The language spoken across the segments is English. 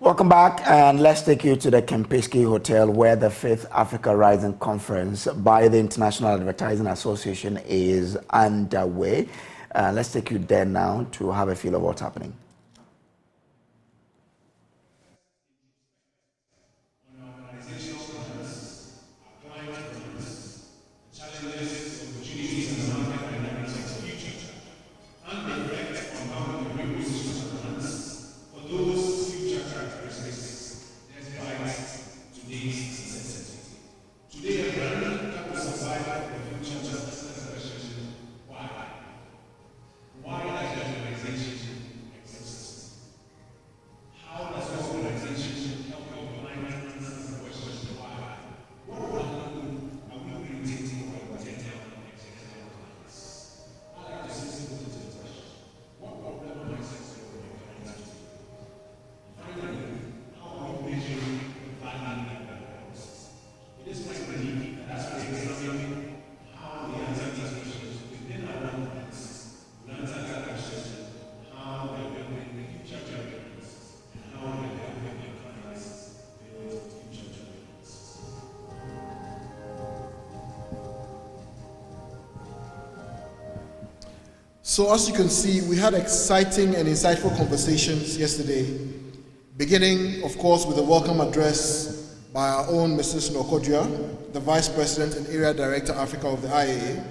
Welcome back, and let's take you to the Kempinski Hotel, where the 5th Africa Rising Conference by the International Advertising Association is underway. Let's take you there now to have a feel of what's happening. So as you can see, we had exciting and insightful conversations yesterday, beginning, of course, with a welcome address by our own Mrs. Nokodria, the Vice President and Area Director Africa of the IAA,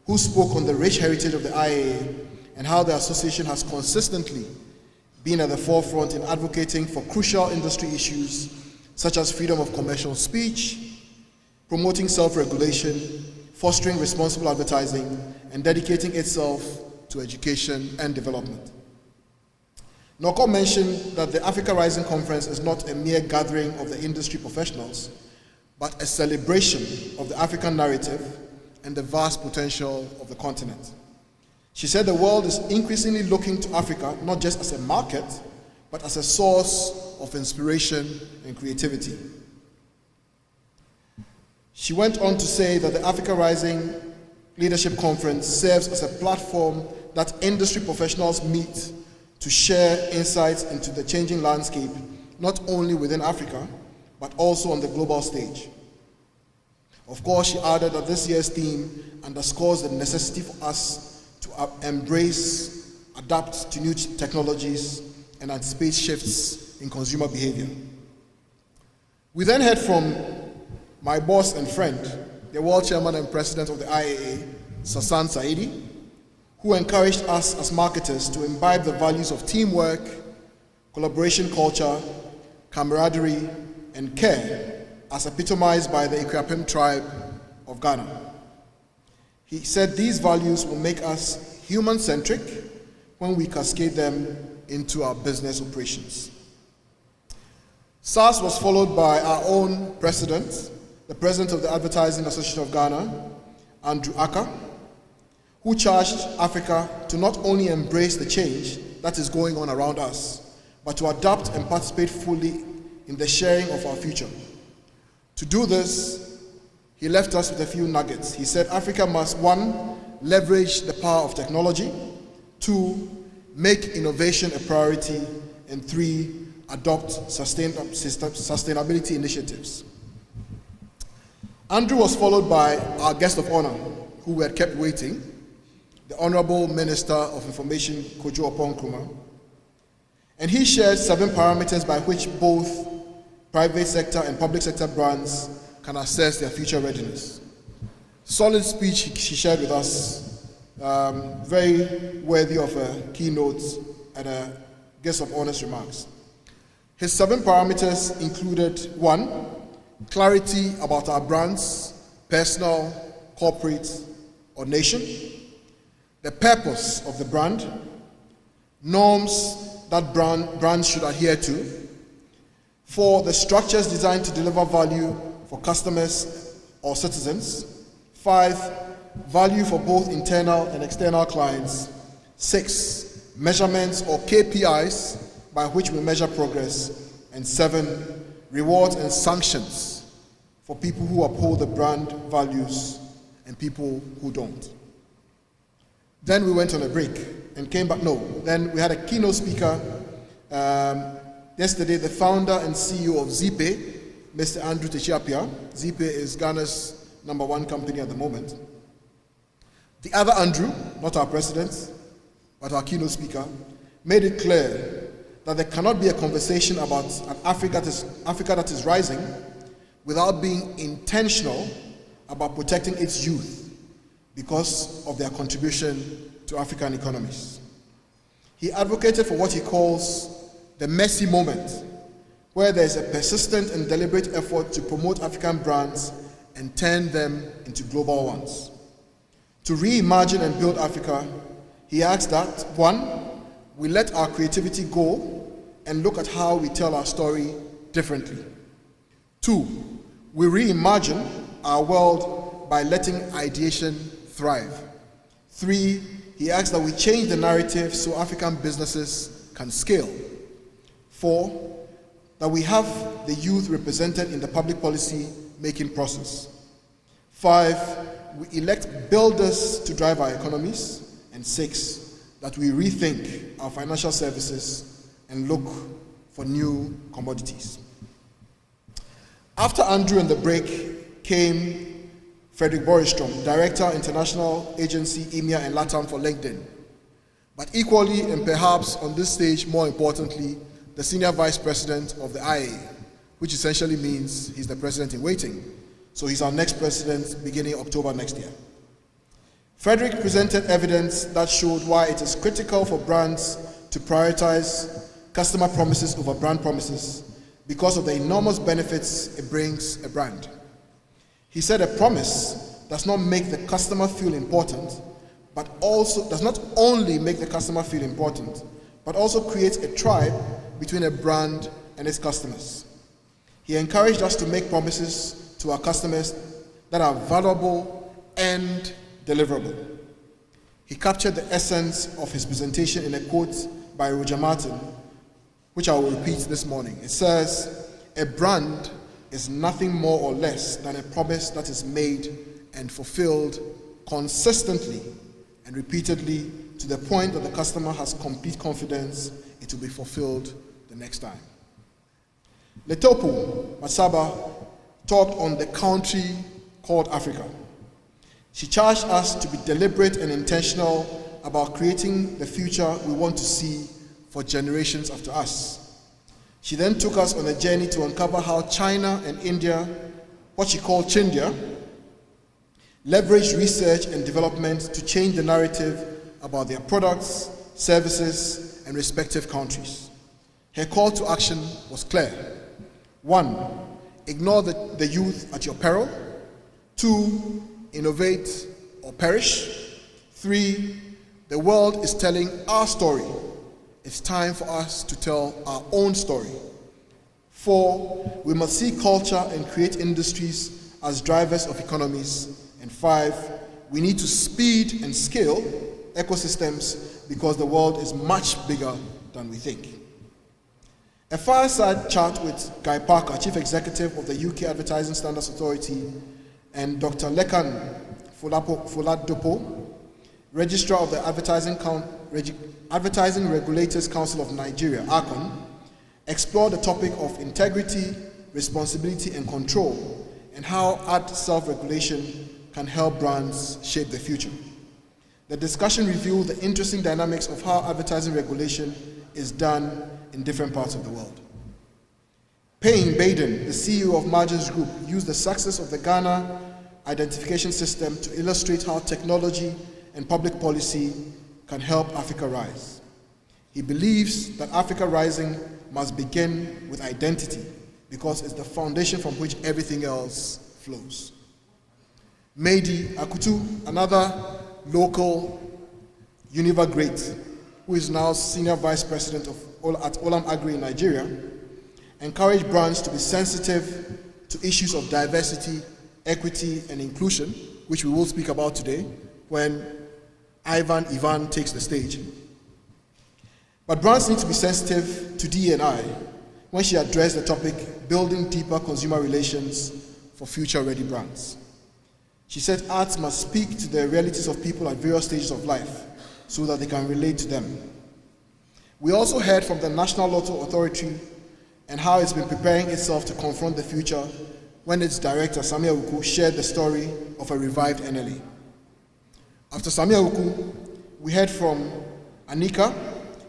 who spoke on the rich heritage of the IAA and how the association has consistently been at the forefront in advocating for crucial industry issues such as freedom of commercial speech, promoting self-regulation, fostering responsible advertising, and dedicating itself to education and development. Noko mentioned that the Africa Rising Conference is not a mere gathering of the industry professionals, but a celebration of the African narrative and the vast potential of the continent. She said the world is increasingly looking to Africa not just as a market, but as a source of inspiration and creativity. She went on to say that the Africa Rising Leadership Conference serves as a platform that industry professionals meet to share insights into the changing landscape, not only within Africa, but also on the global stage. Of course, she added that this year's theme underscores the necessity for us to embrace, adapt to new technologies, and anticipate shifts in consumer behavior. We then heard from my boss and friend, the World Chairman and President of the IAA, Sasan Saidi, who encouraged us as marketers to imbibe the values of teamwork, collaboration culture, camaraderie, and care, as epitomized by the Ikuapem tribe of Ghana. He said these values will make us human-centric when we cascade them into our business operations. SARS was followed by our own president, the President of the Advertising Association of Ghana, Andrew Aka, who charged Africa to not only embrace the change that is going on around us, but to adapt and participate fully in the sharing of our future. To do this, he left us with a few nuggets. He said Africa must, 1, leverage the power of technology, 2, make innovation a priority, and 3, adopt sustainability initiatives. Andrew was followed by our guest of honor, who we had kept waiting, the Honorable Minister of Information, Kojo Oppong Nkrumah. And he shared 7 parameters by which both private sector and public sector brands can assess their future readiness. Solid speech he shared with us, very worthy of a keynote and a guest of honor's remarks. His 7 parameters included 1, clarity about our brands, personal, corporate, or nation, the purpose of the brand, norms that brands should adhere to, 4, the structures designed to deliver value for customers or citizens, 5, value for both internal and external clients, 6, measurements or KPIs by which we measure progress, and 7, rewards and sanctions for people who uphold the brand values and people who don't. Then we went on a break and came back. Then we had a keynote speaker Yesterday, the founder and CEO of Zipe, Mr. Andrew Techiapia, Zipe is Ghana's #1 company at the moment. The other Andrew, not our president, but our keynote speaker, made it clear that there cannot be a conversation about an Africa that is rising without being intentional about protecting its youth because of their contribution to African economies. He advocated for what he calls the messy moment, where there is a persistent and deliberate effort to promote African brands and turn them into global ones. To reimagine and build Africa, he asked that, 1, we let our creativity go and look at how we tell our story differently. 2, we reimagine our world by letting ideation thrive. 3, he asked that we change the narrative so African businesses can scale. 4, that we have the youth represented in the public policy making process. 5, we elect builders to drive our economies. And 6, that we rethink our financial services and look for new commodities. After Andrew and the break came Frederick Boristrom, Director, International Agency, EMEA and LATAM for LinkedIn. But equally, and perhaps on this stage more importantly, the Senior Vice President of the IAA, which essentially means he's the President in waiting. So he's our next President beginning October next year. Frederick presented evidence that showed why it is critical for brands to prioritize customer promises over brand promises because of the enormous benefits it brings a brand. He said a promise does not make the customer feel important, but also does not only make the customer feel important, but also creates a tribe between a brand and its customers. He encouraged us to make promises to our customers that are valuable and deliverable. He captured the essence of his presentation in a quote by Roger Martin, which I will repeat this morning. It says, a brand is nothing more or less than a promise that is made and fulfilled consistently and repeatedly to the point that the customer has complete confidence it will be fulfilled the next time. Letopo Masaba talked on the country called Africa. She charged us to be deliberate and intentional about creating the future we want to see for generations after us. She then took us on a journey to uncover how China and India, what she called Chindia, leveraged research and development to change the narrative about their products, services, and respective countries. Her call to action was clear. 1, ignore the youth at your peril. 2, innovate or perish. 3, the world is telling our story. It's time for us to tell our own story. 4, we must see culture and create industries as drivers of economies. And 5, we need to speed and scale ecosystems because the world is much bigger than we think. A fireside chat with Guy Parker, Chief Executive of the UK Advertising Standards Authority, and Dr. Lekan Foladopo, Registrar of the Advertising Regulators Council of Nigeria, ACON, explored the topic of integrity, responsibility, and control, and how ad self-regulation can help brands shape the future. The discussion revealed the interesting dynamics of how advertising regulation is done in different parts of the world. Payne Baden, the CEO of Margins Group, used the success of the Ghana identification system to illustrate how technology and public policy can help Africa rise. He believes that Africa Rising must begin with identity because it's the foundation from which everything else flows. Mehdi Akutu, another local Univa great, who is now Senior Vice President at Olam Agri in Nigeria, encouraged brands to be sensitive to issues of diversity, equity, and inclusion, which we will speak about today when Ivan takes the stage. But brands need to be sensitive to D&I when she addressed the topic, building deeper consumer relations for future-ready brands. She said arts must speak to the realities of people at various stages of life so that they can relate to them. We also heard from the National Lotto Authority and how it's been preparing itself to confront the future when its director, Samia Uku, shared the story of a revived NLA. After Samia Uku, we heard from Anika,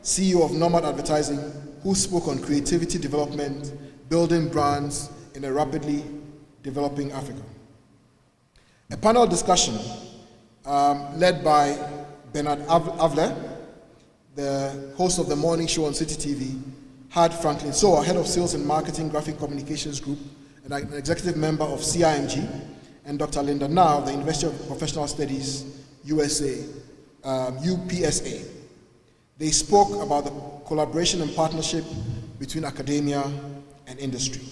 CEO of Nomad Advertising, who spoke on creativity development, building brands in a rapidly developing Africa. A panel discussion led by Bernard Avler, the host of the morning show on City TV, had Franklin Soa, head of sales and marketing graphic communications group, and an executive member of CIMG, and Dr. Linda Now, the University of Professional Studies, USA, UPSA. They spoke about the collaboration and partnership between academia and industry.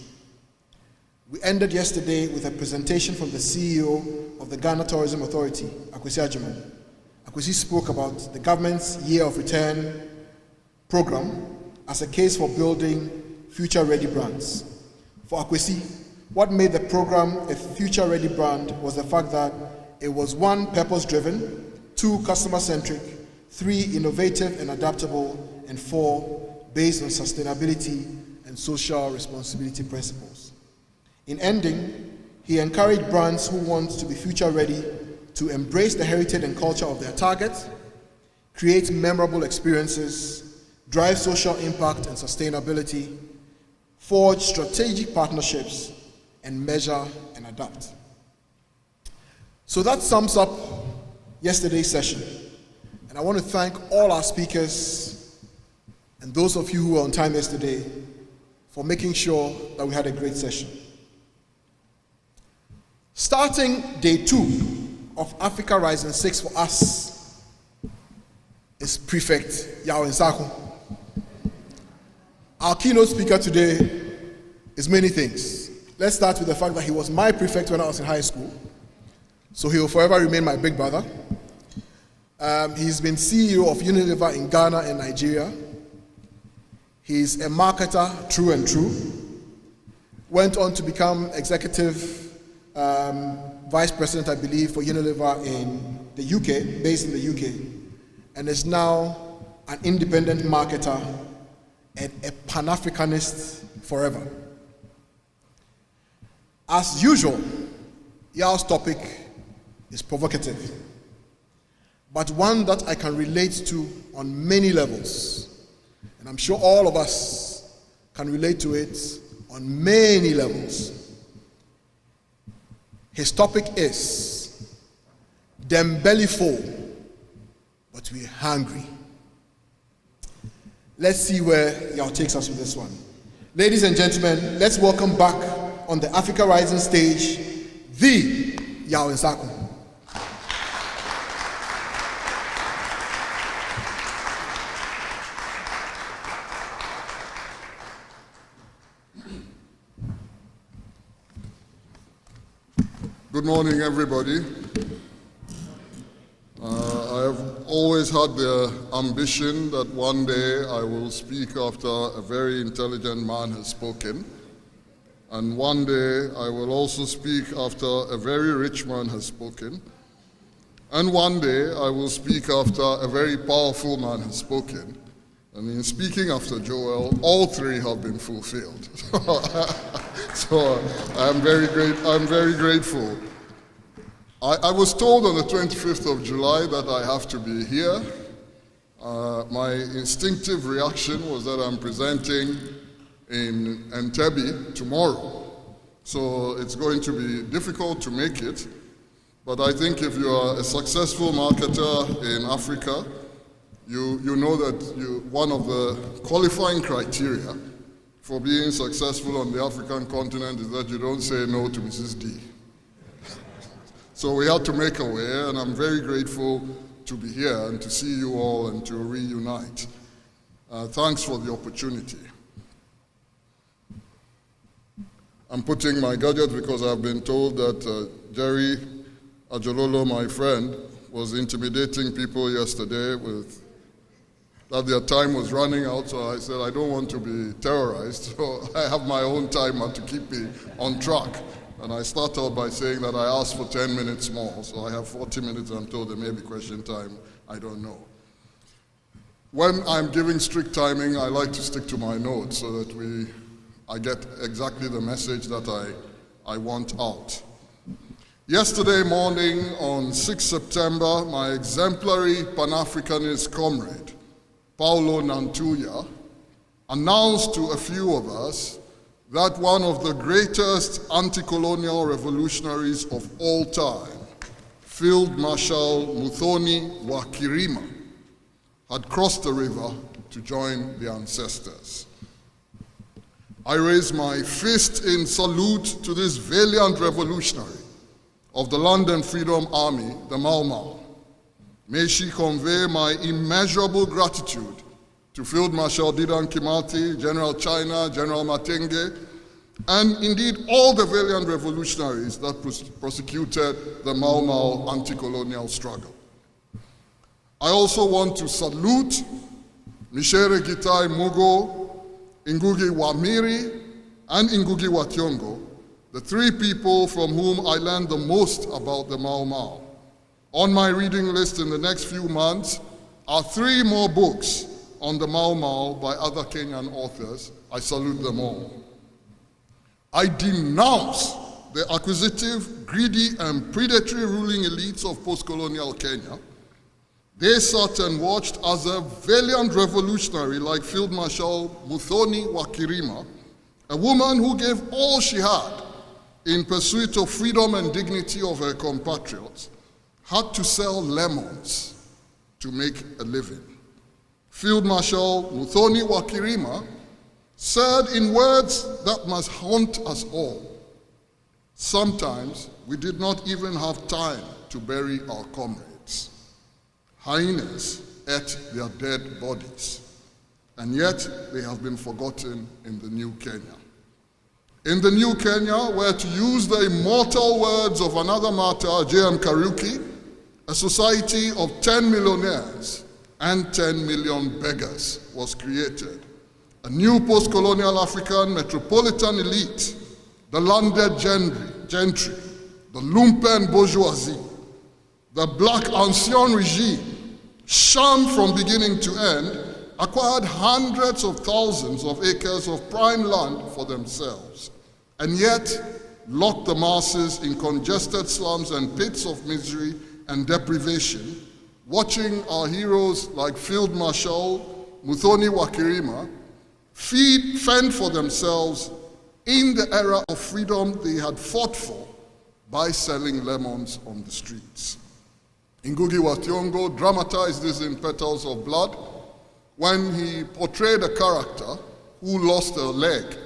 We ended yesterday with a presentation from the CEO of the Ghana Tourism Authority, Akwesi Agyeman. Akwesi spoke about the government's Year of Return program as a case for building future-ready brands. For Akwesi, what made the program a future-ready brand was the fact that it was 1, purpose-driven, 2, customer-centric, 3, innovative and adaptable, and 4, based on sustainability and social responsibility principles. In ending, he encouraged brands who want to be future-ready to embrace the heritage and culture of their target, create memorable experiences, drive social impact and sustainability, forge strategic partnerships, and measure and adapt. So that sums up yesterday's session. And I want to thank all our speakers and those of you who were on time yesterday for making sure that we had a great session. Starting day 2 of Africa Rising 6 for us is Prefect Yao Nsako. Our keynote speaker today is many things. Let's start with the fact that he was my prefect when I was in high school, so he will forever remain my big brother. He's been CEO of Unilever in Ghana and Nigeria. He's a marketer true and true. Went on to become executive vice president, I believe, for Unilever in the UK, based in the UK, and is now an independent marketer and a Pan-Africanist forever. As usual, Yao's topic is provocative, but one that I can relate to on many levels. And I'm sure all of us can relate to it on many levels. His topic is, "Them belly full, but we're hungry." Let's see where Yao takes us with this one. Ladies and gentlemen, let's welcome back on the Africa Rising stage, the Yao Nsako. Good morning, everybody. I have always had the ambition that one day I will speak after a very intelligent man has spoken. And one day I will also speak after a very rich man has spoken. And one day I will speak after a very powerful man has spoken. And in speaking after Joel, all three have been fulfilled. So I'm very grateful. I was told on the 25th of July that I have to be here. My instinctive reaction was that I'm presenting in Entebbe tomorrow. So it's going to be difficult to make it. But I think if you are a successful marketer in Africa, you know that one of the qualifying criteria for being successful on the African continent is that you don't say no to Mrs. D. So we had to make a way, and I'm very grateful to be here and to see you all and to reunite. Thanks for the opportunity. I'm putting my gadget because I've been told that Jerry Ajololo, my friend, was intimidating people yesterday with that their time was running out, so I said I don't want to be terrorized, so I have my own timer to keep me on track. And I start out by saying that I asked for 10 minutes more, so I have 40 minutes. I'm told there may be question time, I don't know. When I'm giving strict timing, I like to stick to my notes so that we I get exactly the message that I want out. Yesterday morning, on 6 September, my exemplary Pan-Africanist comrade, Paulo Nantuya, announced to a few of us that one of the greatest anti-colonial revolutionaries of all time, Field Marshal Muthoni Wakirima, had crossed the river to join the ancestors. I raise my fist in salute to this valiant revolutionary of the London Freedom Army, the Mau Mau. May she convey my immeasurable gratitude to Field Marshal Didan Kimati, General China, General Matenge, and indeed all the valiant revolutionaries that prosecuted the Mau Mau anti-colonial struggle. I also want to salute Michere Gitai Mugo, Ngugi wa Miri, and Ngugi wa Thiong'o, the three people from whom I learned the most about the Mau Mau. On my reading list in the next few months are 3 more books on the Mau Mau by other Kenyan authors. I salute them all. I denounce the acquisitive, greedy, and predatory ruling elites of post-colonial Kenya. They sat and watched as a valiant revolutionary like Field Marshal Muthoni Wakirima, a woman who gave all she had in pursuit of freedom and dignity of her compatriots, had to sell lemons to make a living. Field Marshal Muthoni Wakirima said in words that must haunt us all, "Sometimes we did not even have time to bury our comrades. Hyenas ate their dead bodies, and yet they have been forgotten in the new Kenya." In the new Kenya, where, to use the immortal words of another martyr, J.M. Kariuki, a society of 10 millionaires and 10 million beggars was created. A new post-colonial African metropolitan elite, the landed gentry, the lumpen bourgeoisie, the black ancien regime, shunned from beginning to end, acquired hundreds of thousands of acres of prime land for themselves, and yet locked the masses in congested slums and pits of misery and deprivation, watching our heroes like Field Marshal Muthoni Wakirima fend for themselves in the era of freedom they had fought for by selling lemons on the streets. Ngugi wa Thiong'o dramatized this in Petals of Blood when he portrayed a character who lost a leg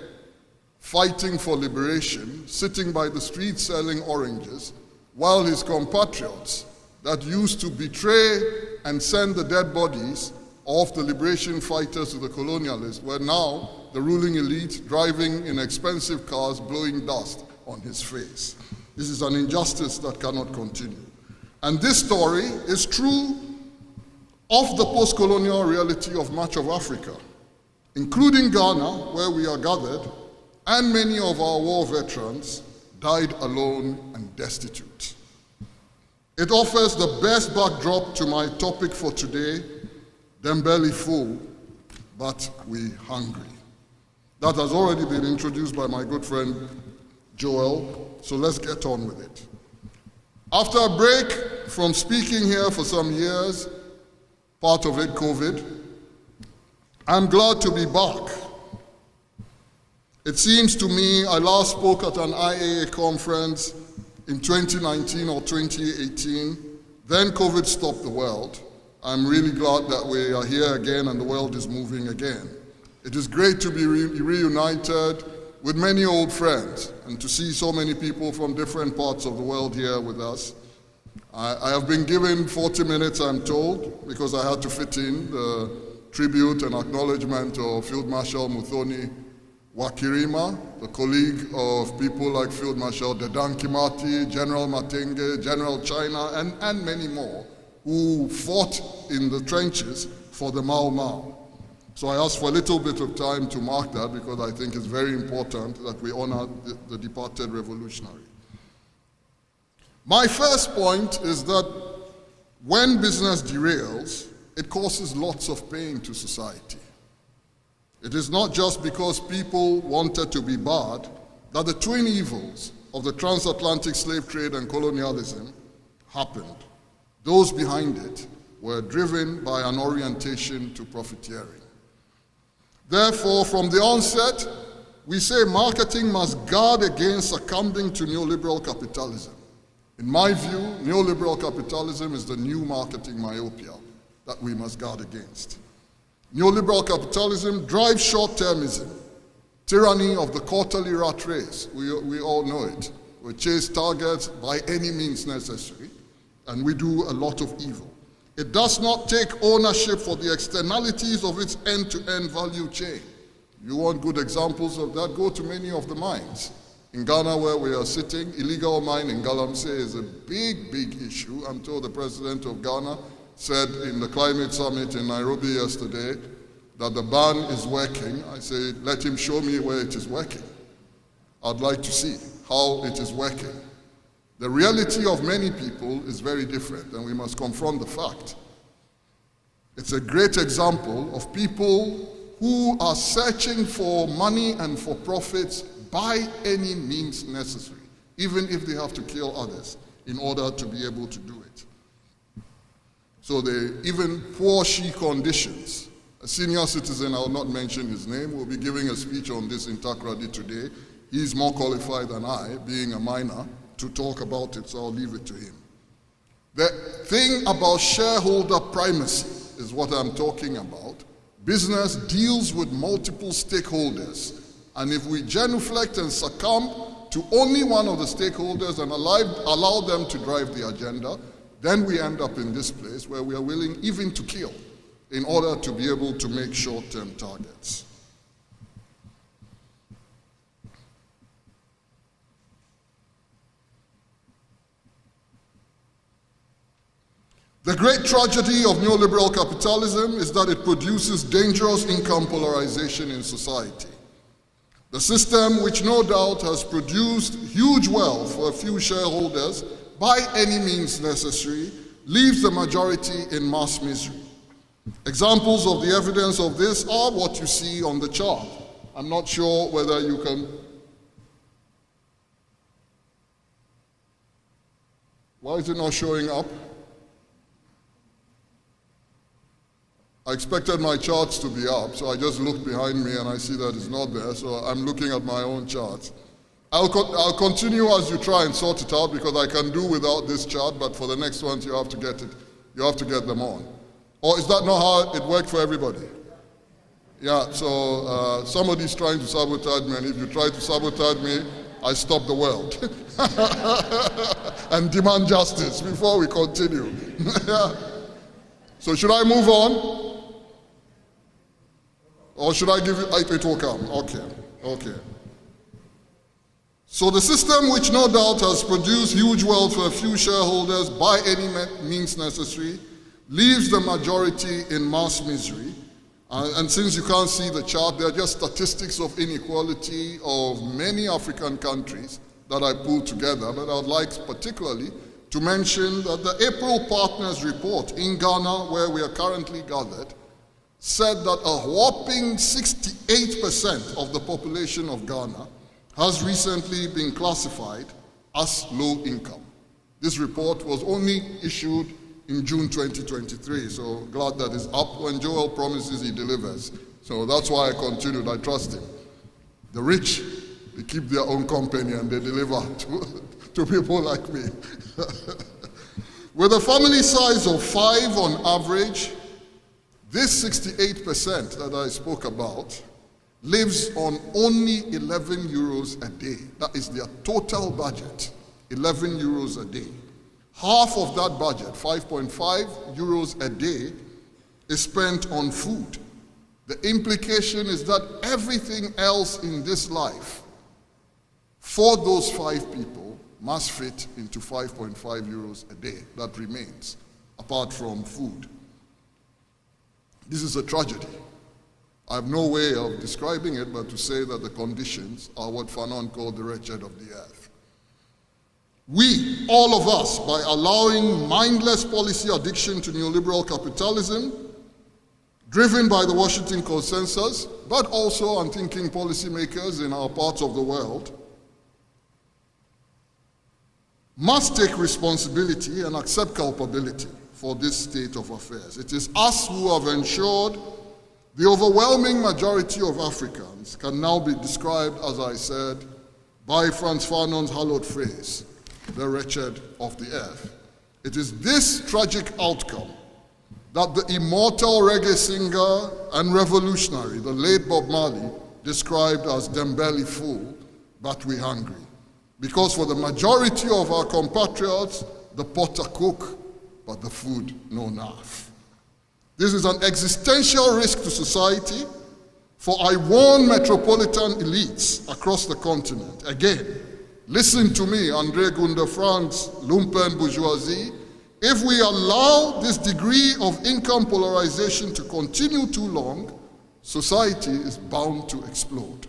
fighting for liberation, sitting by the street selling oranges, while his compatriots that used to betray and send the dead bodies of the liberation fighters to the colonialists were now the ruling elite driving in expensive cars, blowing dust on his face. This is an injustice that cannot continue. And this story is true of the post-colonial reality of much of Africa, including Ghana, where we are gathered, and many of our war veterans died alone and destitute. It offers the best backdrop to my topic for today, them belly full, but we hungry. That has already been introduced by my good friend Joel, so let's get on with it. After a break from speaking here for some years, part of it COVID, I'm glad to be back. It seems to me I last spoke at an IAA conference in 2019 or 2018. Then COVID stopped the world. I'm really glad that we are here again and the world is moving again. It is great to be reunited with many old friends and to see so many people from different parts of the world here with us. I have been given 40 minutes, I'm told, because I had to fit in the tribute and acknowledgement of Field Marshal Muthoni Wakirima, the colleague of people like Field Marshal Dedan Kimati, General Matenge, General China, and many more who fought in the trenches for the Mau Mau. So I asked for a little bit of time to mark that because I think it's very important that we honor the departed revolutionary. My first point is that when business derails, it causes lots of pain to society. It is not just because people wanted to be bad that the twin evils of the transatlantic slave trade and colonialism happened. Those behind it were driven by an orientation to profiteering. Therefore, from the onset, we say marketing must guard against succumbing to neoliberal capitalism. In my view, neoliberal capitalism is the new marketing myopia that we must guard against. Neoliberal capitalism drives short-termism, tyranny of the quarterly rat race. We all know it. We chase targets by any means necessary, and we do a lot of evil. It does not take ownership for the externalities of its end-to-end value chain. You want good examples of that? Go to many of the mines. In Ghana, where we are sitting, illegal mine in Galamsey is a big, big issue. I'm told the president of Ghana said in the climate summit in Nairobi yesterday that the ban is working. I say, let him show me where it is working. I'd like to see how it is working. The reality of many people is very different, and we must confront the fact. It's a great example of people who are searching for money and for profits by any means necessary, even if they have to kill others in order to be able to do it. So even poor conditions. A senior citizen, I will not mention his name, will be giving a speech on this in Takoradi today. He's more qualified than I, being a miner, to talk about it, so I'll leave it to him. The thing about shareholder primacy is what I'm talking about. Business deals with multiple stakeholders, and if we genuflect and succumb to only one of the stakeholders and allow them to drive the agenda, then we end up in this place where we are willing even to kill in order to be able to make short-term targets. The great tragedy of neoliberal capitalism is that it produces dangerous income polarization in society. The system, which no doubt has produced huge wealth for a few shareholders by any means necessary, leaves the majority in mass misery. Examples of the evidence of this are what you see on the chart. I'm not sure whether you can... Why is it not showing up? I expected my charts to be up, so I just looked behind me and I see that it's not there, so I'm looking at my own charts. I'll continue as you try and sort it out, because I can do without this chart, but for the next ones you have to get it. You have to get them on. Or is that not how it worked for everybody? Yeah, so somebody's trying to sabotage me, and if you try to sabotage me, I stop the world and demand justice before we continue. So should I move on? Or should I give you, it will come, okay. So the system, which no doubt has produced huge wealth for a few shareholders by any means necessary, leaves the majority in mass misery. And since you can't see the chart, they're just statistics of inequality of many African countries that I pulled together, but I would like particularly to mention that the April Partners Report in Ghana, where we are currently gathered, said that a whopping 68% of the population of Ghana has recently been classified as low income. This report was only issued in June 2023, so glad that it's up. When Joel promises, he delivers. So that's why I continued, I trust him. The rich, they keep their own company and they deliver to people like me. With a family size of 5 on average, this 68% that I spoke about lives on only 11 euros a day. That is their total budget, 11 euros a day. Half of that budget, 5.5 euros a day, is spent on food. The implication is that everything else in this life, for those 5 people, must fit into 5.5 euros a day. That remains, apart from food. This is a tragedy. I have no way of describing it but to say that the conditions are what Fanon called the wretched of the earth. We, all of us, by allowing mindless policy addiction to neoliberal capitalism, driven by the Washington Consensus, but also unthinking policymakers in our parts of the world, must take responsibility and accept culpability for this state of affairs. It is us who have ensured the overwhelming majority of Africans can now be described, as I said, by Frantz Fanon's hallowed phrase, the wretched of the earth. It is this tragic outcome that the immortal reggae singer and revolutionary, the late Bob Marley, described as Dembele full, but we hungry. Because for the majority of our compatriots, the potter cook, but the food no enough. This is an existential risk to society, for I warn metropolitan elites across the continent. Again, listen to me, André Gunda Frank's lumpen bourgeoisie. If we allow this degree of income polarization to continue too long, society is bound to explode.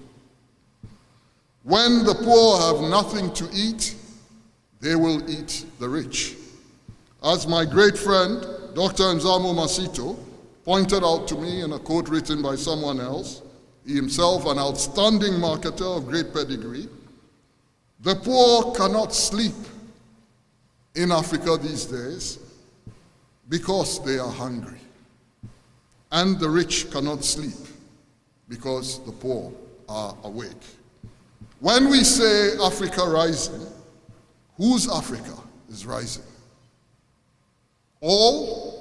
When the poor have nothing to eat, they will eat the rich. As my great friend, Dr. Nzamo Masito, pointed out to me in a quote written by someone else, he himself an outstanding marketer of great pedigree, the poor cannot sleep in Africa these days because they are hungry. And the rich cannot sleep because the poor are awake. When we say Africa rising, whose Africa is rising? All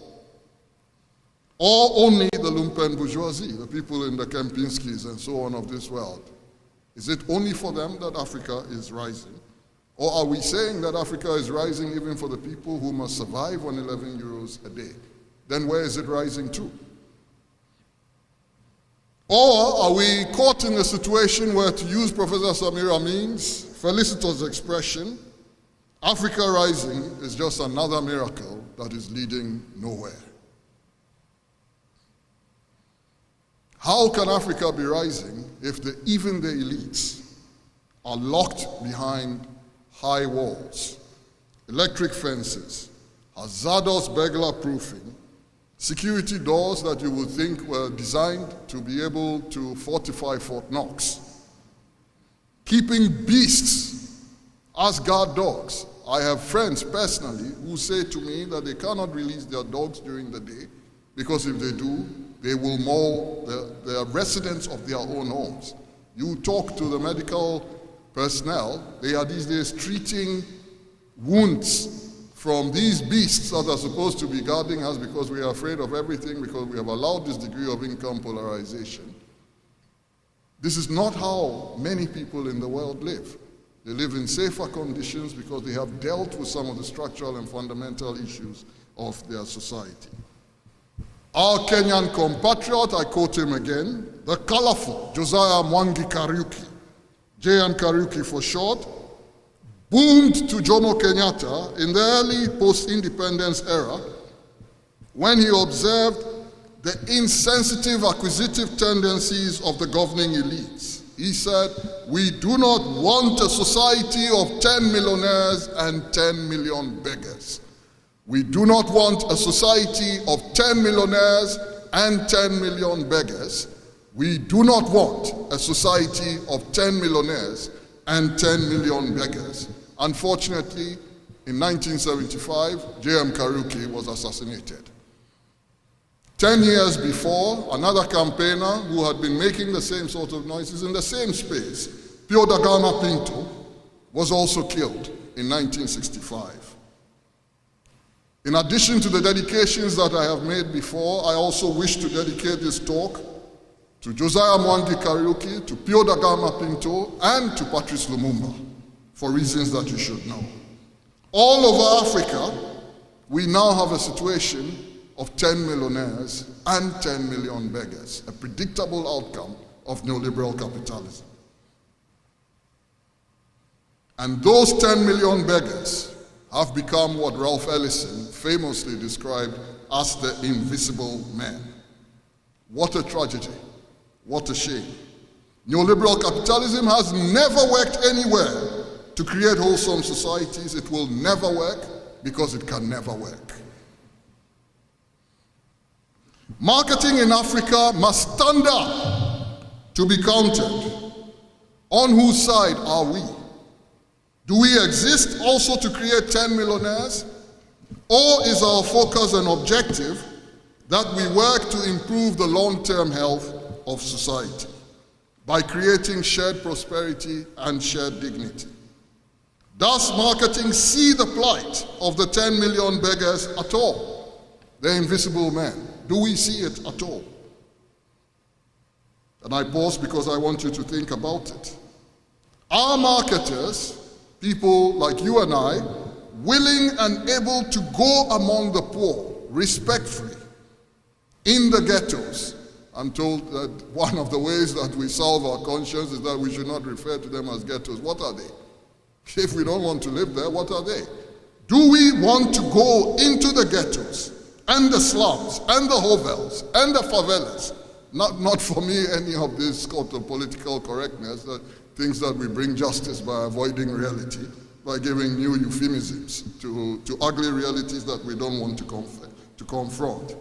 or only the lumpen bourgeoisie, the people in the Kempinskis and so on of this world? Is it only for them that Africa is rising? Or are we saying that Africa is rising even for the people who must survive on 11 euros a day? Then where is it rising to? Or are we caught in a situation where, to use Professor Samir Amin's felicitous expression, Africa rising is just another miracle that is leading nowhere? How can Africa be rising if even the elites are locked behind high walls, electric fences, hazardous burglar proofing, security doors that you would think were designed to be able to fortify Fort Knox, keeping beasts as guard dogs? I have friends personally who say to me that they cannot release their dogs during the day because if they do, they will maul the residents of their own homes. You talk to the medical personnel, they are these days treating wounds from these beasts that are supposed to be guarding us because we are afraid of everything, because we have allowed this degree of income polarization. This is not how many people in the world live. They live in safer conditions because they have dealt with some of the structural and fundamental issues of their society. Our Kenyan compatriot, I quote him again, the colorful Josiah Mwangi Kariuki, J.M. Kariuki for short, boomed to Jomo Kenyatta in the early post-independence era when he observed the insensitive acquisitive tendencies of the governing elites. He said, "We do not want a society of 10 millionaires and 10 million beggars. We do not want a society of 10 millionaires and 10 million beggars. We do not want a society of 10 millionaires and 10 million beggars." Unfortunately, in 1975, J.M. Kariuki was assassinated. 10 years before, another campaigner who had been making the same sort of noises in the same space, Pio da Gama Pinto, was also killed in 1965. In addition to the dedications that I have made before, I also wish to dedicate this talk to Josiah Mwangi Kariuki, to Pio da Gama Pinto, and to Patrice Lumumba, for reasons that you should know. All over Africa, we now have a situation of 10 millionaires and 10 million beggars, a predictable outcome of neoliberal capitalism. And those 10 million beggars have become what Ralph Ellison famously described as the invisible man. What a tragedy, what a shame. Neoliberal capitalism has never worked anywhere to create wholesome societies. It will never work because it can never work. Marketing in Africa must stand up to be counted. On whose side are we? Do we exist also to create 10 millionaires? Or is our focus and objective that we work to improve the long-term health of society by creating shared prosperity and shared dignity? Does marketing see the plight of the 10 million beggars at all? The invisible men. Do we see it at all? And I pause because I want you to think about it. Are marketers, people like you and I, willing and able to go among the poor respectfully in the ghettos? I'm told that one of the ways that we solve our conscience is that we should not refer to them as ghettos. What are they? If we don't want to live there, what are they? Do we want to go into the ghettos and the slums and the hovels and the favelas? Not for me any of this sort of political correctness, things that we bring justice by avoiding reality, by giving new euphemisms to ugly realities that we don't want to confront.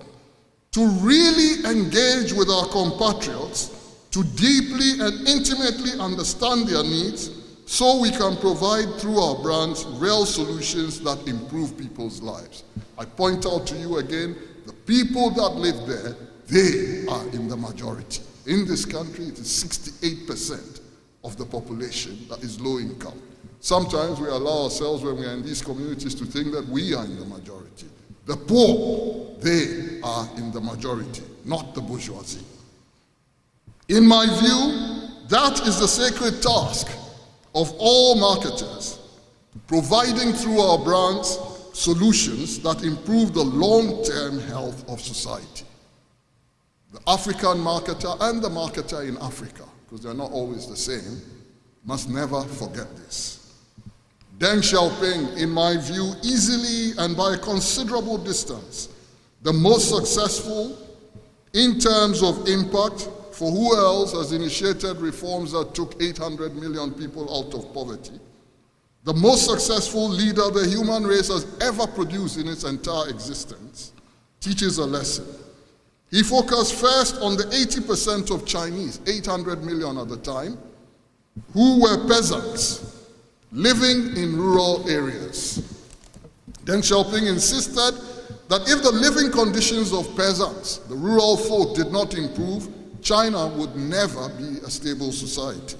To really engage with our compatriots, to deeply and intimately understand their needs, so we can provide through our brands real solutions that improve people's lives. I point out to you again, the people that live there, they are in the majority. In this country, it is 68% of the population that is low income. Sometimes we allow ourselves, when we are in these communities, to think that we are in the majority. The poor, they are in the majority, not the bourgeoisie. In my view, that is the sacred task of all marketers, providing through our brands solutions that improve the long-term health of society. The African marketer and the marketer in Africa, because they're not always the same, must never forget this. Deng Xiaoping, in my view, easily and by a considerable distance, the most successful in terms of impact, for who else has initiated reforms that took 800 million people out of poverty, the most successful leader the human race has ever produced in its entire existence, teaches a lesson. He focused first on the 80% of Chinese, 800 million at the time, who were peasants living in rural areas. Deng Xiaoping insisted that if the living conditions of peasants, the rural folk, did not improve, China would never be a stable society.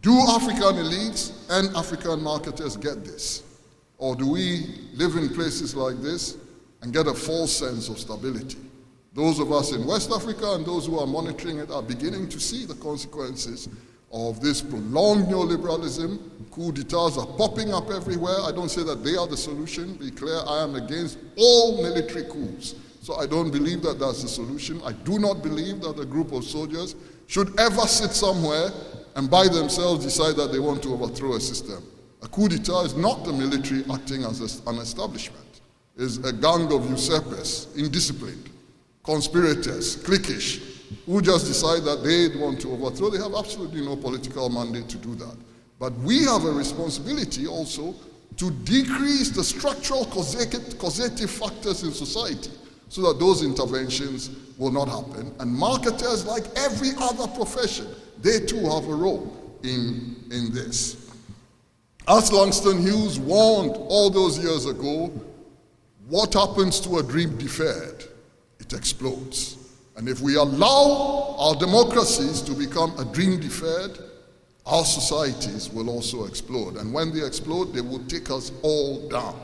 Do African elites and African marketers get this? Or do we live in places like this and get a false sense of stability? Those of us in West Africa and those who are monitoring it are beginning to see the consequences of this prolonged neoliberalism. Coup d'etats are popping up everywhere. I don't say that they are the solution. Be clear, I am against all military coups. So I don't believe that that's the solution. I do not believe that a group of soldiers should ever sit somewhere and by themselves decide that they want to overthrow a system. A coup d'etat is not the military acting as an establishment. It's a gang of usurpers, indisciplined, conspirators, cliquish, who just decide that they want to overthrow. They have absolutely no political mandate to do that. But we have a responsibility also to decrease the structural causative factors in society so that those interventions will not happen. And marketers, like every other profession, they too have a role in this. As Langston Hughes warned all those years ago, what happens to a dream deferred? It explodes. And if we allow our democracies to become a dream deferred, our societies will also explode. And when they explode, they will take us all down.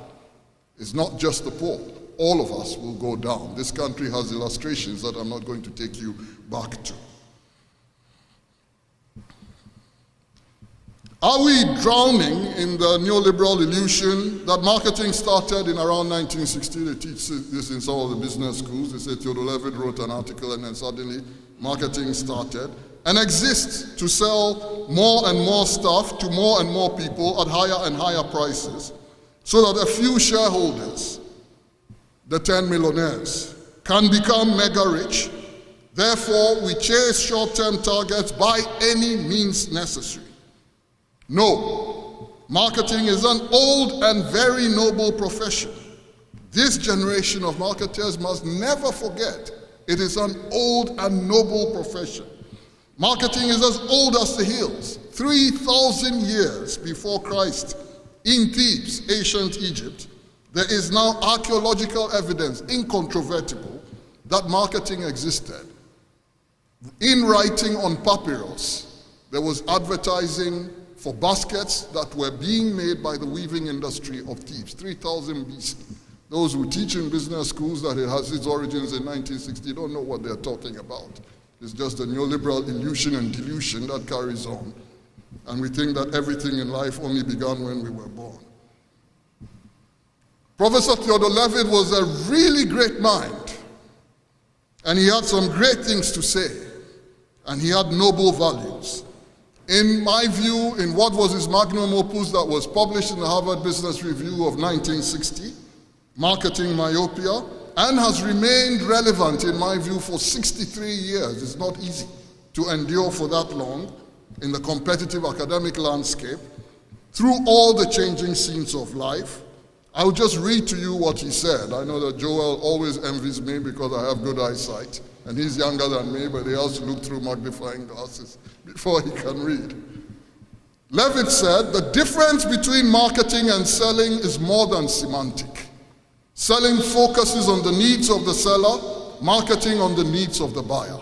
It's not just the poor. All of us will go down. This country has illustrations that I'm not going to take you back to. Are we drowning in the neoliberal illusion that marketing started in around 1960? They teach this in some of the business schools. They say Theodore Levitt wrote an article and then suddenly marketing started and exists to sell more and more stuff to more and more people at higher and higher prices so that a few shareholders, the 10 millionaires, can become mega rich. Therefore, we chase short-term targets by any means necessary. No, marketing is an old and very noble profession. This generation of marketers must never forget it is an old and noble profession. Marketing is as old as the hills. 3,000 years before Christ, in Thebes, ancient Egypt, there is now archaeological evidence, incontrovertible, that marketing existed. In writing on papyrus, there was advertising for baskets that were being made by the weaving industry of Thebes, 3,000 BC. Those who teach in business schools that it has its origins in 1960 don't know what they're talking about. It's just a neoliberal illusion and delusion that carries on. And we think that everything in life only began when we were born. Professor Theodore Levitt was a really great mind. And he had some great things to say. And he had noble values. In my view, in what was his magnum opus that was published in the Harvard Business Review of 1960, Marketing Myopia, and has remained relevant, in my view, for 63 years. It's not easy to endure for that long in the competitive academic landscape, through all the changing scenes of life. I'll just read to you what he said. I know that Joel always envies me because I have good eyesight, and he's younger than me, but he has to look through magnifying glasses before he can read. Levitt said, "The difference between marketing and selling is more than semantic. Selling focuses on the needs of the seller, marketing on the needs of the buyer.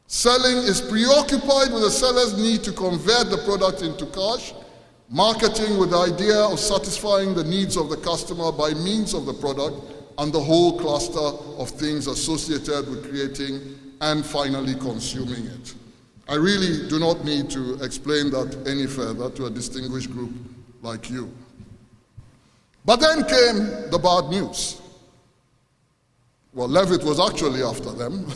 Selling is preoccupied with the seller's need to convert the product into cash, marketing with the idea of satisfying the needs of the customer by means of the product and the whole cluster of things associated with creating and finally consuming it." I really do not need to explain that any further to a distinguished group like you. But then came the bad news. Well, Levitt was actually after them,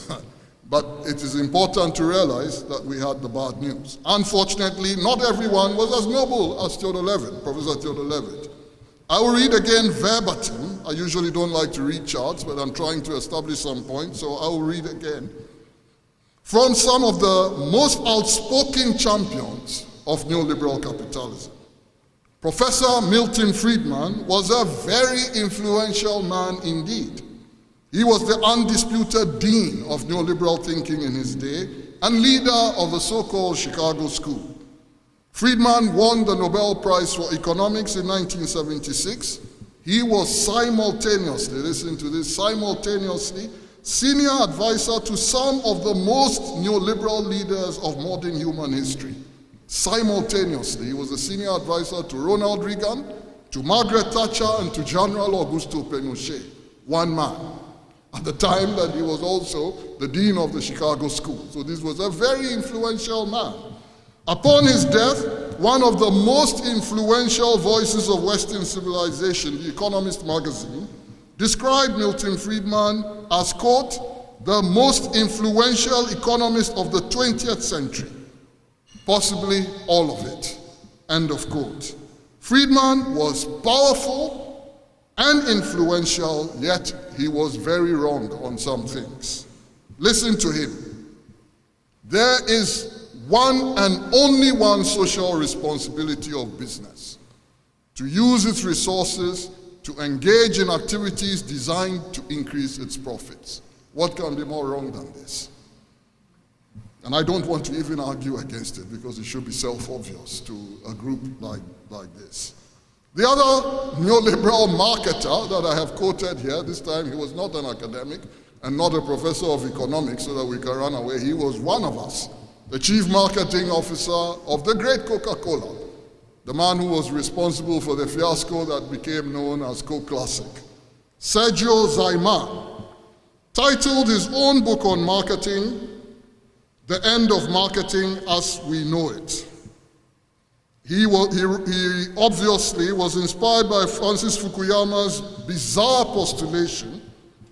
but it is important to realize that we had the bad news. Unfortunately, not everyone was as noble as Theodore Levitt, Professor Theodore Levitt. I will read again verbatim. I usually don't like to read charts, but I'm trying to establish some points, so I will read again. From some of the most outspoken champions of neoliberal capitalism. Professor Milton Friedman was a very influential man indeed. He was the undisputed dean of neoliberal thinking in his day and leader of the so-called Chicago School. Friedman won the Nobel Prize for Economics in 1976. He was simultaneously, listen to this, simultaneously senior advisor to some of the most neoliberal leaders of modern human history. Simultaneously, he was a senior advisor to Ronald Reagan, to Margaret Thatcher, and to General Augusto Pinochet. One man. At the time that he was also the dean of the Chicago School. So this was a very influential man. Upon his death, one of the most influential voices of Western civilization, The Economist magazine, described Milton Friedman as, quote, the most influential economist of the 20th century. Possibly all of it, end of quote. Friedman was powerful and influential, yet he was very wrong on some things. Listen to him. There is one and only one social responsibility of business: to use its resources to engage in activities designed to increase its profits. What can be more wrong than this? And I don't want to even argue against it because it should be self-obvious to a group like this. The other neoliberal marketer that I have quoted here, this time he was not an academic and not a professor of economics so that we can run away. He was one of us, the chief marketing officer of the great Coca-Cola, the man who was responsible for the fiasco that became known as Coke Classic. Sergio Zaiman titled his own book on marketing, The End of Marketing as We Know It. He obviously was inspired by Francis Fukuyama's bizarre postulation.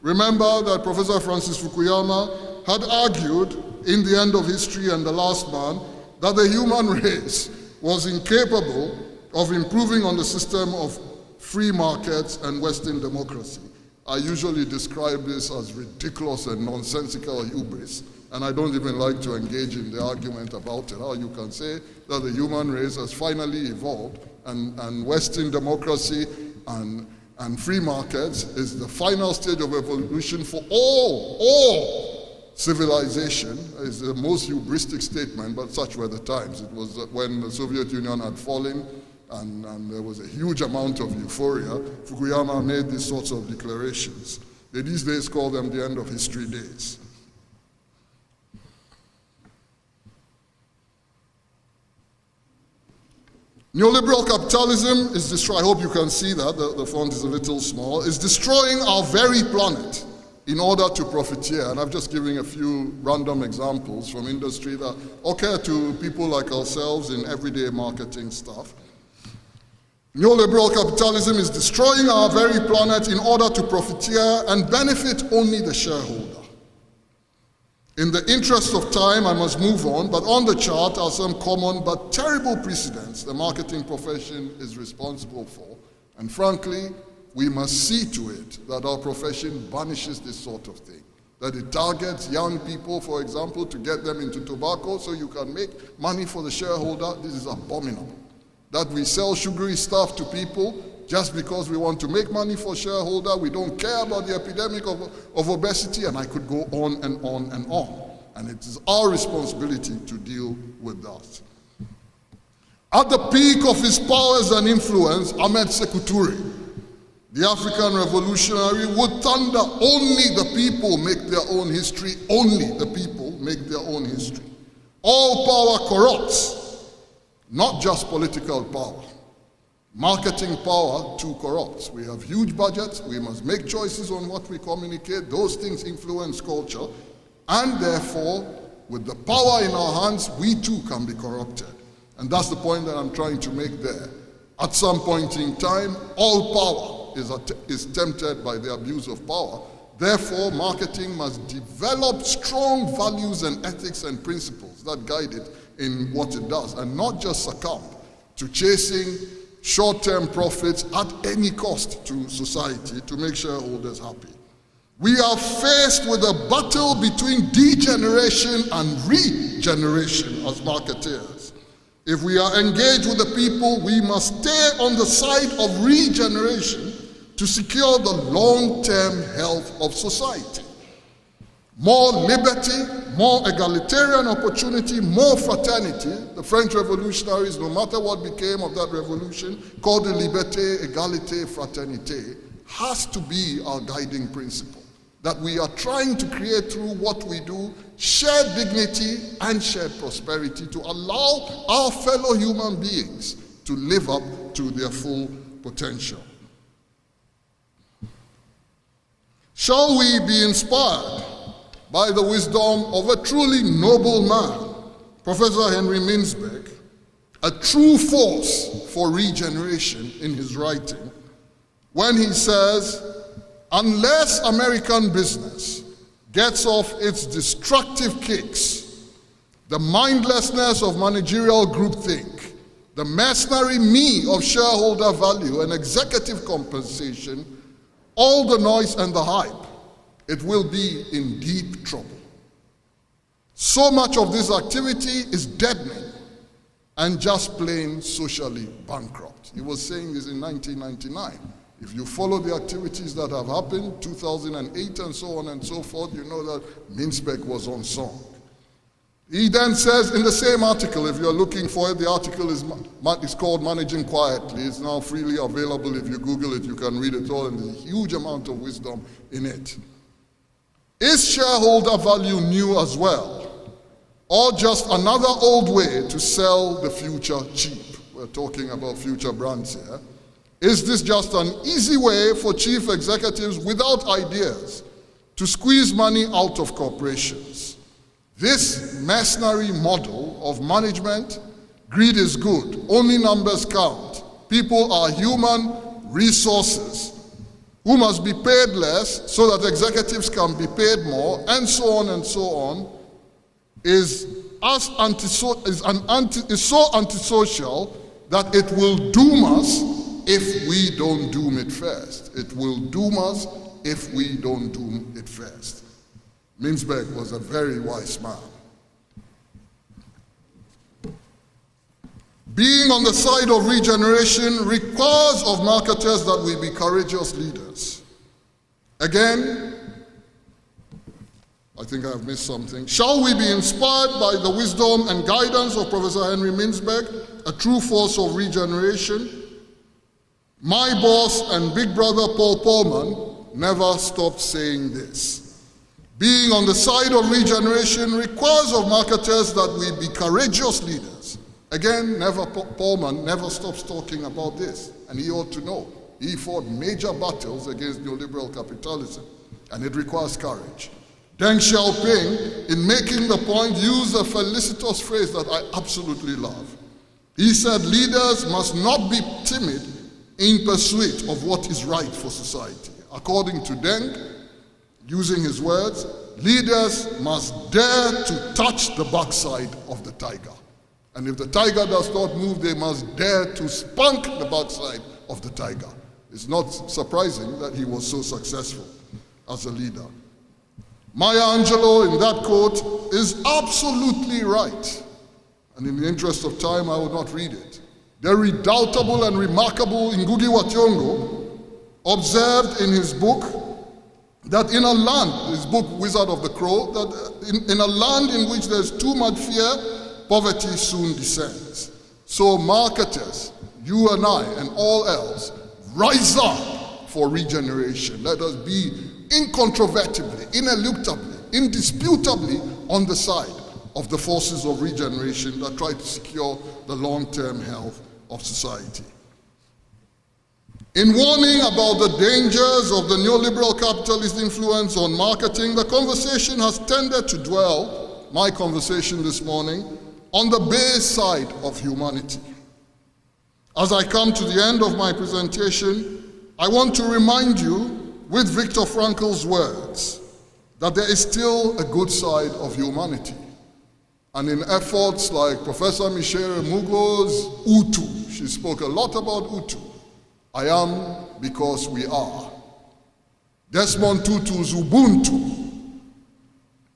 Remember that Professor Francis Fukuyama had argued in The End of History and The Last Man that the human race was incapable of improving on the system of free markets and Western democracy. I usually describe this as ridiculous and nonsensical hubris, and I don't even like to engage in the argument about it, how you can say that the human race has finally evolved and Western democracy and free markets is the final stage of evolution for all civilization is the most hubristic statement, but such were the times. It was when the Soviet Union had fallen and there was a huge amount of euphoria. Fukuyama made these sorts of declarations. They these days call them the end of history days. Neoliberal capitalism is destroying, I hope you can see that, the font is a little small, is destroying our very planet in order to profiteer. And I've just given a few random examples from industry that occur to people like ourselves in everyday marketing stuff. Neoliberal capitalism is destroying our very planet in order to profiteer and benefit only the shareholder. In the interest of time, I must move on, but on the chart are some common but terrible precedents the marketing profession is responsible for. And frankly, we must see to it that our profession banishes this sort of thing. That it targets young people, for example, to get them into tobacco so you can make money for the shareholder. This is abominable. That we sell sugary stuff to people just because we want to make money for shareholder. We don't care about the epidemic of obesity, and I could go on and on and on. And it is our responsibility to deal with that. At the peak of his powers and influence, Ahmed Sekou Touré, the African revolutionary, would thunder, only the people make their own history, only the people make their own history. All power corrupts, not just political power. Marketing power too corrupts. We have huge budgets, we must make choices on what we communicate, those things influence culture, and therefore, with the power in our hands, we too can be corrupted. And that's the point that I'm trying to make there. At some point in time, all power is tempted by the abuse of power. Therefore, marketing must develop strong values and ethics and principles that guide it in what it does, and not just succumb to chasing short-term profits at any cost to society to make shareholders happy. We are faced with a battle between degeneration and regeneration as marketeers. If we are engaged with the people, we must stay on the side of regeneration to secure the long-term health of society. More liberty, more egalitarian opportunity, more fraternity. The French revolutionaries, no matter what became of that revolution, called it liberté, égalité, fraternité, has to be our guiding principle. That we are trying to create through what we do, shared dignity and shared prosperity to allow our fellow human beings to live up to their full potential. Shall we be inspired by the wisdom of a truly noble man, Professor Henry Mintzberg, a true force for regeneration in his writing, when he says, unless American business gets off its destructive kicks, the mindlessness of managerial groupthink, the mercenary me of shareholder value and executive compensation, all the noise and the hype, it will be in deep trouble. So much of this activity is deadening and just plain socially bankrupt. He was saying this in 1999. If you follow the activities that have happened, 2008 and so on and so forth, you know that Mintzberg was on song. He then says in the same article, if you're looking for it, the article is called Managing Quietly. It's now freely available. If you Google it, you can read it all, and there's a huge amount of wisdom in it. Is shareholder value new as well, or just another old way to sell the future cheap? We're talking about future brands here. Is this just an easy way for chief executives without ideas to squeeze money out of corporations? This mercenary model of management, greed is good, only numbers count. People are human resources who must be paid less so that executives can be paid more, and so on, is so antisocial that it will doom us if we don't doom it first. It will doom us if we don't doom it first. Mintzberg was a very wise man. Being on the side of regeneration requires of marketers that we be courageous leaders. Again, I think I have missed something. Shall we be inspired by the wisdom and guidance of Professor Henry Mintzberg, a true force of regeneration? My boss and big brother Paul Polman never stopped saying this. Being on the side of regeneration requires of marketers that we be courageous leaders. Again, Polman never stops talking about this, and he ought to know. He fought major battles against neoliberal capitalism, and it requires courage. Deng Xiaoping, in making the point, used a felicitous phrase that I absolutely love. He said, leaders must not be timid in pursuit of what is right for society. According to Deng, using his words, leaders must dare to touch the backside of the tiger. And if the tiger does not move, they must dare to spunk the backside of the tiger. It's not surprising that he was so successful as a leader. Maya Angelou, in that quote, is absolutely right. And in the interest of time, I will not read it. The redoubtable and remarkable Ngugi wa Thiong'o observed in his book that in a land, his book Wizard of the Crow, that in a land in which there's too much fear, poverty soon descends. So marketers, you and I and all else, rise up for regeneration. Let us be incontrovertibly, ineluctably, indisputably on the side of the forces of regeneration that try to secure the long-term health of society. In warning about the dangers of the neoliberal capitalist influence on marketing, the conversation has tended to dwell, my conversation this morning, on the base side of humanity. As I come to the end of my presentation, I want to remind you, with Viktor Frankl's words, that there is still a good side of humanity. And in efforts like Professor Michelle Mugo's Utu, she spoke a lot about Utu. I am because we are. Desmond Tutu's Ubuntu,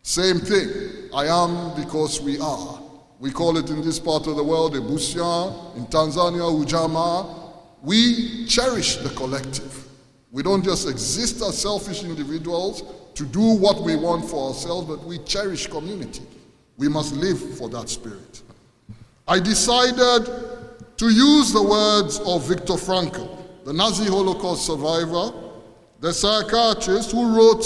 same thing. I am because we are. We call it in this part of the world Ebusia, in Tanzania Ujamaa. We cherish the collective. We don't just exist as selfish individuals to do what we want for ourselves, but we cherish community. We must live for that spirit. I decided to use the words of Viktor Frankl, the Nazi Holocaust survivor, the psychiatrist who wrote,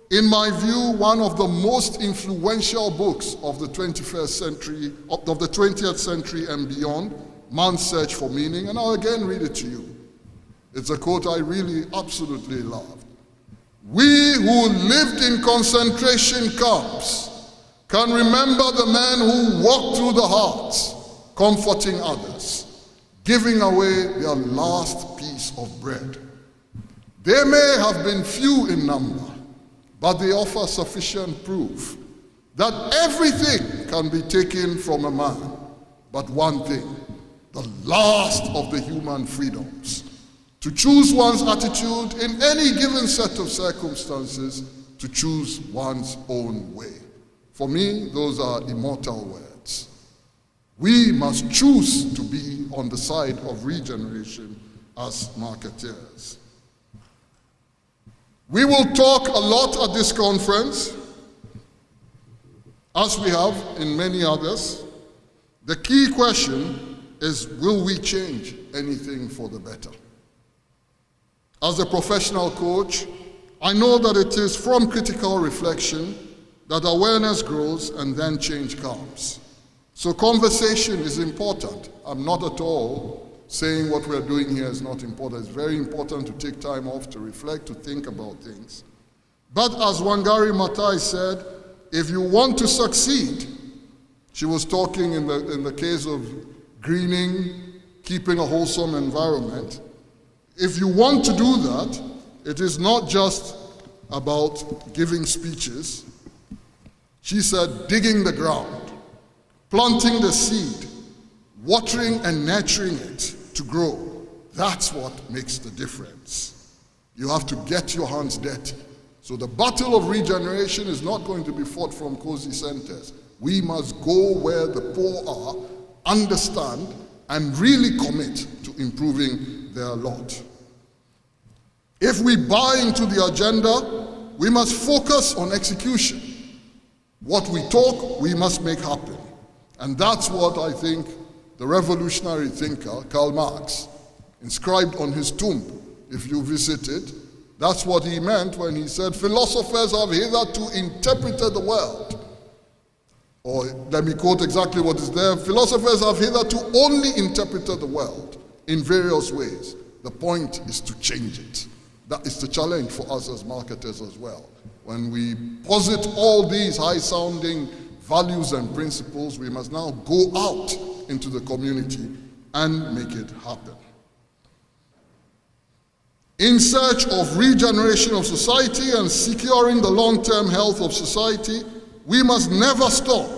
in my view, one of the most influential books of the 21st century, of the 20th century and beyond, Man's Search for Meaning, and I'll again read it to you. It's a quote I really absolutely loved. We who lived in concentration camps can remember the men who walked through the hearts, comforting others, giving away their last piece of bread. They may have been few in number, but they offer sufficient proof that everything can be taken from a man, but one thing, the last of the human freedoms, to choose one's attitude in any given set of circumstances, to choose one's own way. For me, those are immortal words. We must choose to be on the side of regeneration as marketeers. We will talk a lot at this conference, as we have in many others. The key question is, will we change anything for the better? As a professional coach, I know that it is from critical reflection that awareness grows and then change comes. So conversation is important. I'm not at all saying what we're doing here is not important. It's very important to take time off to reflect, to think about things. But as Wangari Maathai said, if you want to succeed, she was talking in the case of greening, keeping a wholesome environment. If you want to do that, it is not just about giving speeches. She said, digging the ground, planting the seed, watering and nurturing it to grow. That's what makes the difference. You have to get your hands dirty. So the battle of regeneration is not going to be fought from cozy centers. We must go where the poor are, understand, and really commit to improving their lot. If we buy into the agenda, we must focus on execution. What we talk, we must make happen. And that's what I think the revolutionary thinker, Karl Marx, inscribed on his tomb, if you visit it, that's what he meant when he said, philosophers have hitherto interpreted the world. Or let me quote exactly what is there. Philosophers have hitherto only interpreted the world in various ways. The point is to change it. That is the challenge for us as marketers as well. When we posit all these high-sounding values and principles, we must now go out into the community and make it happen. In search of regeneration of society and securing the long-term health of society, we must never stop.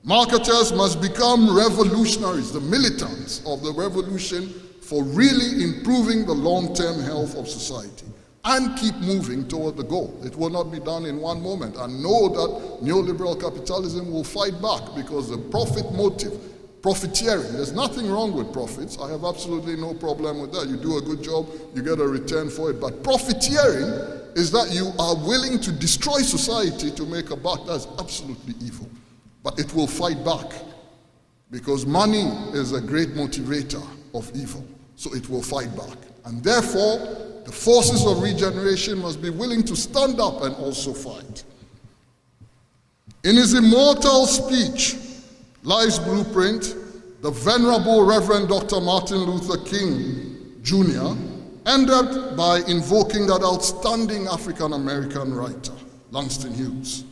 Marketers must become revolutionaries, the militants of the revolution for really improving the long-term health of society and keep moving toward the goal. It will not be done in one moment. And know that neoliberal capitalism will fight back because the profit motive, profiteering, there's nothing wrong with profits. I have absolutely no problem with that. You do a good job, you get a return for it. But profiteering is that you are willing to destroy society to make a buck. That's absolutely evil. But it will fight back because money is a great motivator of evil. So it will fight back. And therefore, the forces of regeneration must be willing to stand up and also fight. In his immortal speech, Life's Blueprint, the Venerable Reverend Dr. Martin Luther King Jr. ended by invoking that outstanding African-American writer, Langston Hughes.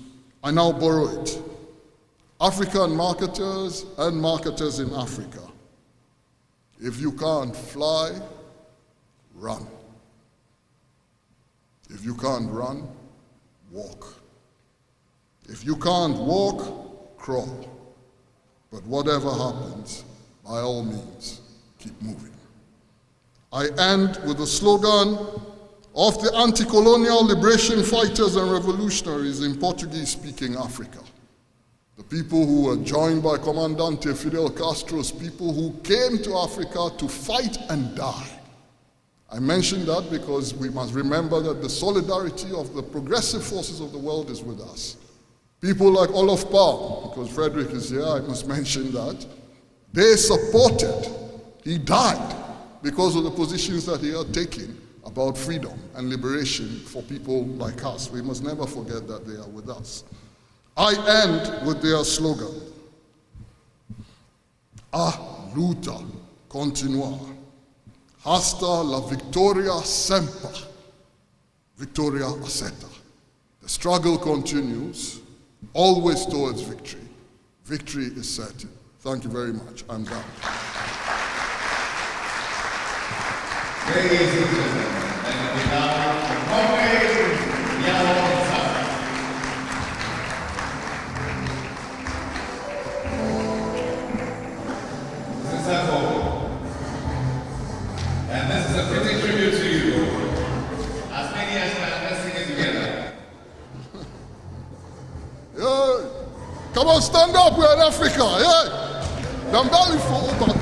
I now borrow it. African marketers and marketers in Africa, if you can't fly, run. If you can't run, walk. If you can't walk, crawl. But whatever happens, by all means, keep moving. I end with the slogan of the anti-colonial liberation fighters and revolutionaries in Portuguese-speaking Africa. The people who were joined by Comandante Fidel Castro's people who came to Africa to fight and die. I mention that because we must remember that the solidarity of the progressive forces of the world is with us. People like Olof Palme, because Frederick is here, I must mention that. They supported, he died because of the positions that he had taken about freedom and liberation for people like us. We must never forget that they are with us. I end with their slogan. A luta continua. Hasta la victoria semper. Victoria asceta. The struggle continues, always towards victory. Victory is certain. Thank you very much. I'm done. Ladies and gentlemen, and now, and this is a fitting tribute to you. As many as can, let's sing it together. Yeah. Come on, stand up, we're in Africa. Yeah. Dambali for